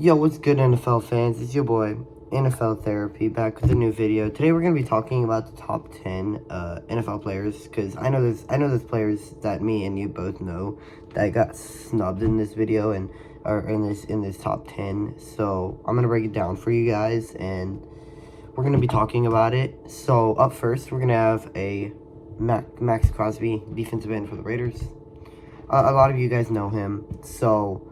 Yo, what's good, NFL fans? It's your boy, NFL Therapy, back with a new video. Today we're gonna be talking about the top 10 NFL players, because I know there's players that me and you both know that got snubbed in this video and are in this top 10. So I'm gonna break it down for you guys, and we're gonna be talking about it. So up first, we're gonna have a Max Crosby, defensive end for the Raiders. A lot of you guys know him, so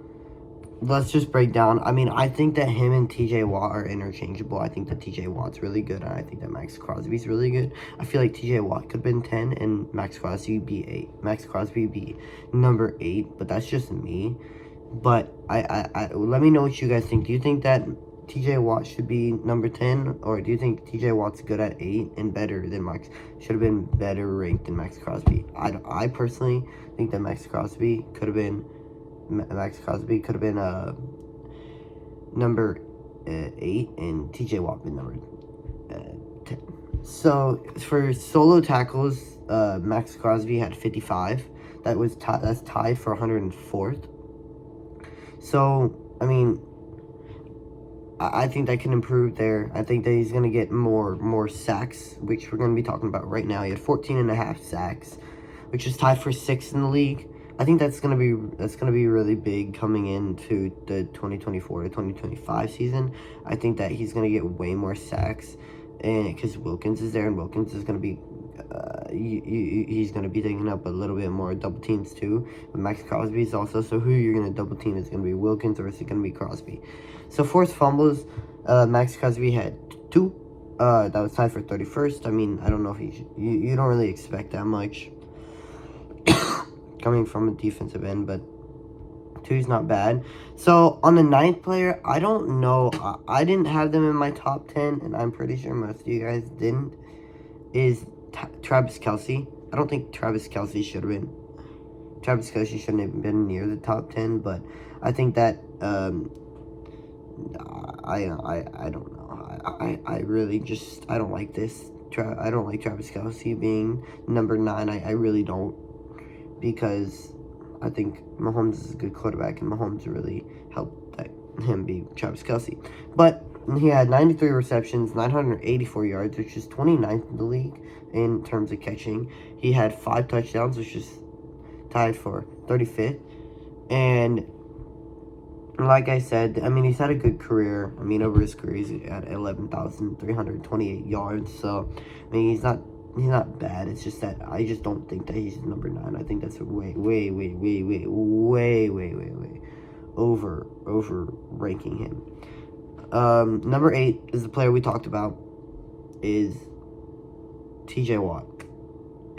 let's just break down. I mean, I think that him and TJ Watt are interchangeable. I think that TJ Watt's really good, and I think that Max Crosby's really good. I feel like TJ Watt could have been 10 and Max Crosby be 8. Max Crosby be number 8, but that's just me. But I let me know what you guys think. Do you think that TJ Watt should be number 10, or do you think TJ Watt's good at 8 and better than Max? Should have been better ranked than Max Crosby. I personally think that Max Crosby could have been number 8, and TJ Watt been number 10. So for solo tackles, Max Crosby had 55. That's tied for 104th. So I mean, I think that can improve there. I think that he's going to get more sacks, which we're going to be talking about right now. He had 14.5 sacks, which is tied for 6th in the league. I think that's gonna be really big coming into the 2024 to 2025 season. I think that he's gonna get way more sacks, and because Wilkins is there, and Wilkins is gonna be he's gonna be taking up a little bit more double teams too. But Max Crosby is also, so who you're gonna double team is gonna be Wilkins, or is it gonna be Crosby? So forced fumbles, Max Crosby had 2. That was tied for 31st. I mean, I don't know if you don't really expect that much coming from a defensive end, but 2's not bad. So on the 9th player, I don't know. I didn't have them in my top 10, and I'm pretty sure most of you guys didn't. Is Travis Kelce. I don't think Travis Kelce should have been. Travis Kelce shouldn't have been near the top 10, but I think that I don't know. I really just, I don't like this. I don't like Travis Kelce being number 9. I really don't, because I think Mahomes is a good quarterback, and Mahomes really helped him be Travis Kelce. But he had 93 receptions, 984 yards, which is 29th in the league in terms of catching. He had 5 touchdowns, which is tied for 35th. And like I said, I mean, he's had a good career. I mean, over his career, he's at 11,328 yards. So, I mean, he's not bad. It's just that I just don't think that he's number 9. I think that's way over ranking him. Number 8 is the player we talked about, is TJ Watt.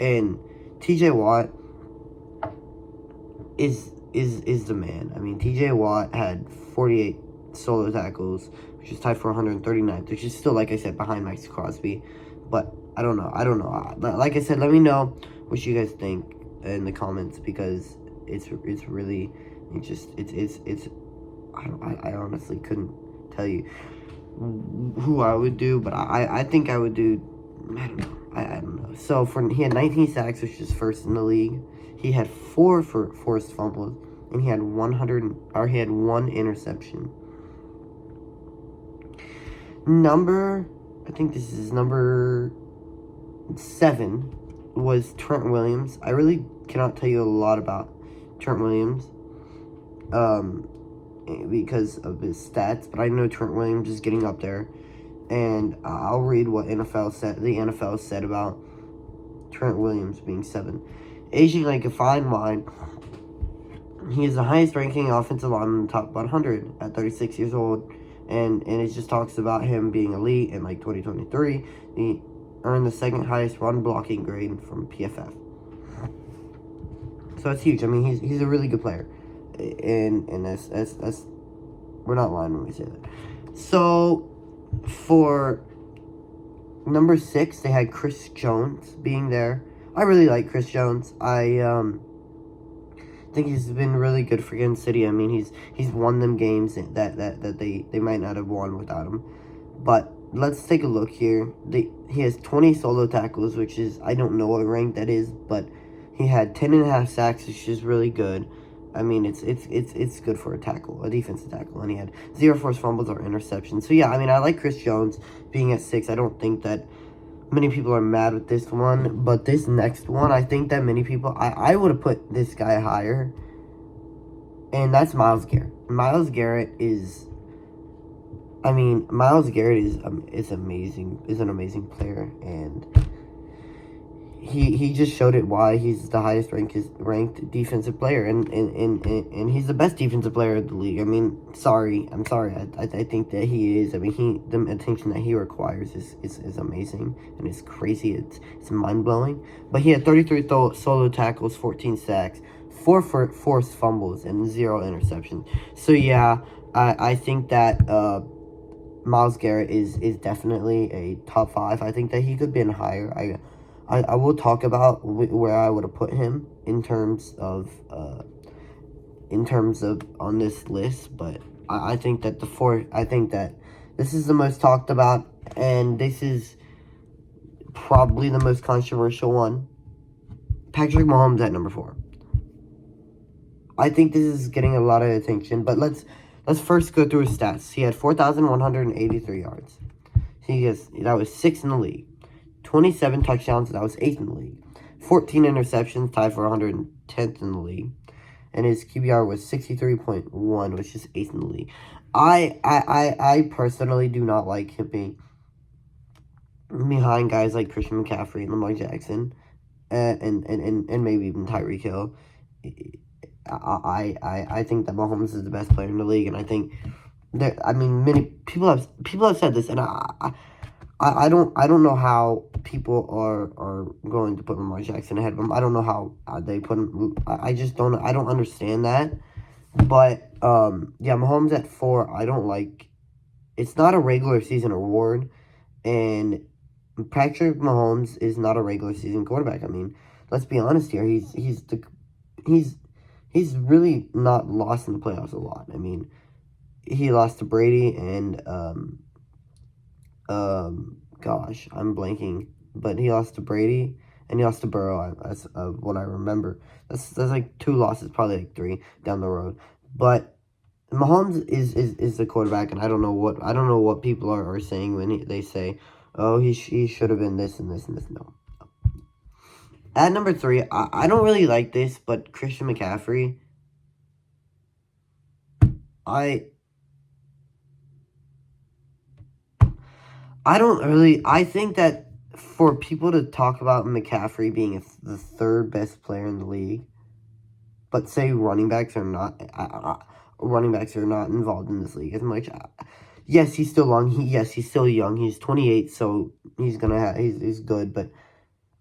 And TJ Watt is the man. I mean, TJ Watt had 48 solo tackles, which is tied for 139th, which is still, like I said, behind Max Crosby. But I don't know. Like I said, let me know what you guys think in the comments, because it's really, I honestly couldn't tell you who I would do, but I think I would do, I don't know. I don't know. So he had 19 sacks, which is 1st in the league. He had 4 for forced fumbles, and he had 1 interception. I think this is number 7, was Trent Williams. I really cannot tell you a lot about Trent Williams because of his stats, but I know Trent Williams is getting up there, and I'll read what the NFL said about Trent Williams being 7. Aging like a fine wine, he is the highest ranking offensive lineman in the top 100 at 36 years old, and it just talks about him being elite in like 2023. He earned the 2nd highest run blocking grade from PFF. So it's huge. I mean, he's a really good player, and that's we're not lying when we say that. So for number 6, they had Chris Jones being there. I really like Chris Jones. I think he's been really good for Kansas City. I mean, he's won them games that they might not have won without him. But let's take a look here. He has 20 solo tackles, which is, I don't know what rank that is, but he had 10.5 sacks, which is really good. I mean, it's good for a tackle, a defensive tackle, and he had 0 forced fumbles or interceptions. So yeah, I mean, I like Chris Jones being at 6. I don't think that many people are mad with this one, but this next one, I think that many people, I would have put this guy higher, and that's Myles Garrett. Myles Garrett is, I mean, Myles Garrett is amazing, is an amazing player, and he just showed it why he's the highest ranked defensive player, and he's the best defensive player in the league. I mean, I'm sorry. I think that he is. I mean, the attention that he requires is amazing, and it's crazy. It's mind blowing. But he had 33 solo tackles, 14 sacks, 4 forced fumbles, and 0 interceptions. So yeah, I think that Myles Garrett is definitely a top 5. I think that he could be in higher. I will talk about where I would have put him in terms of on this list, but I think that I think that this is the most talked about, and this is probably the most controversial one. Patrick Mahomes at number 4. I think this is getting a lot of attention, but let's first go through his stats. He had 4,183 yards. That was 6th in the league. 27 touchdowns, that was 8th in the league. 14 interceptions, tied for 110th in the league. And his QBR was 63.1, which is 8th in the league. I personally do not like him being behind guys like Christian McCaffrey and Lamar Jackson, and maybe even Tyreek Hill. I think that Mahomes is the best player in the league, and I think that, I mean, many people have said this, and I don't know how people are going to put Lamar Jackson ahead of him. I don't know how they put him. I just don't. I don't understand that. But yeah, Mahomes at 4. I don't like. It's not a regular season award, and Patrick Mahomes is not a regular season quarterback. I mean, let's be honest here. He's really not lost in the playoffs a lot. I mean, he lost to Brady and gosh, I'm blanking, but he lost to Brady and he lost to Burrow. That's what I remember. That's like 2 losses, probably like 3 down the road. But Mahomes is the quarterback, and I don't know what people are saying when they say, oh, he should have been this and this and this. No. At number 3, I don't really like this, but Christian McCaffrey, I think that for people to talk about McCaffrey being the 3rd best player in the league, but say running backs are not involved in this league as much. Yes, he's still young. He's still young. He's 28, so he's he's good. But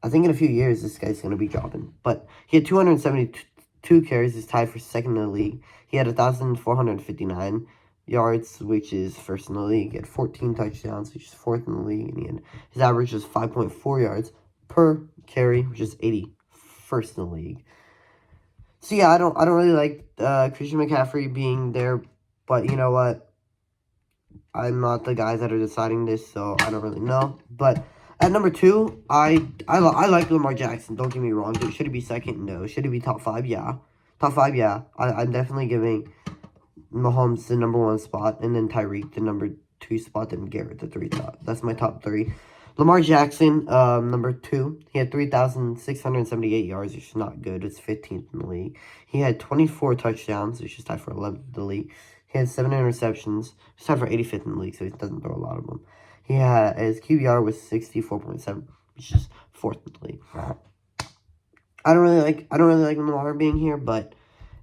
I think in a few years this guy's gonna be dropping. But he had 272 carries, is tied for 2nd in the league. He had 1,459 yards, which is 1st in the league. He had 14 touchdowns, which is 4th in the league, and his average was 5.4 yards per carry, which is 81st in the league. So yeah, I don't really like Christian McCaffrey being there, but you know what? I'm not the guys that are deciding this, so I don't really know. But at number 2, I like Lamar Jackson. Don't get me wrong. Should he be 2nd? No. Should he be top 5? Yeah. Top 5, yeah. I'm definitely giving Mahomes the number 1 spot, and then Tyreek the number 2 spot, and Garrett the 3 spot. That's my top 3. Lamar Jackson, number 2. He had 3,678 yards, which is not good. It's 15th in the league. He had 24 touchdowns, which is tied for 11th in the league. He had 7 interceptions. He's tied for 85th in the league, so he doesn't throw a lot of them. His QBR was 64.7, which is 4th in the league. I don't really like Lamar being here, but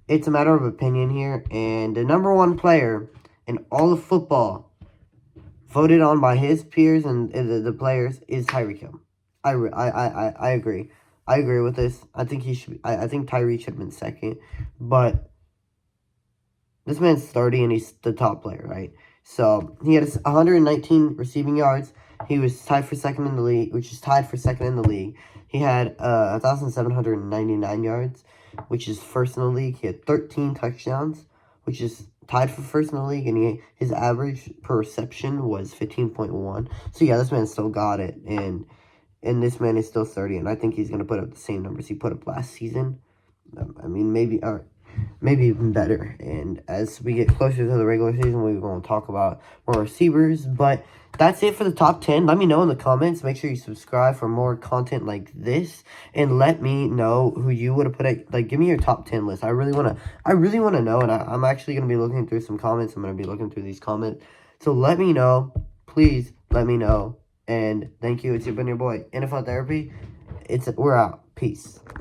it's a matter of opinion here. And the number 1 player in all of football, voted on by his peers and the players, is Tyreek Hill. I agree. I agree with this. I think he should. I think Tyreek should have been 2nd, but this man's 30 and he's the top player, right? So he had 119 receiving yards. He was tied for 2nd in the league, which is tied for 2nd in the league. He had 1,799 yards, which is 1st in the league. He had 13 touchdowns, which is tied for 1st in the league, and his average per reception was 15.1. So yeah, this man still got it, and this man is still 30, and I think he's gonna put up the same numbers he put up last season. I mean, maybe maybe even better. And as we get closer to the regular season, we're going to talk about more receivers. But that's it for the top 10. Let me know in the comments. Make sure you subscribe for more content like this. And let me know who you would have put at, like, give me your top 10 list. I really want to know. And I'm actually going to be looking through some comments. I'm going to be looking through these comments. So let me know. Please let me know. And thank you. It's been your boy, NFL Therapy. We're out. Peace.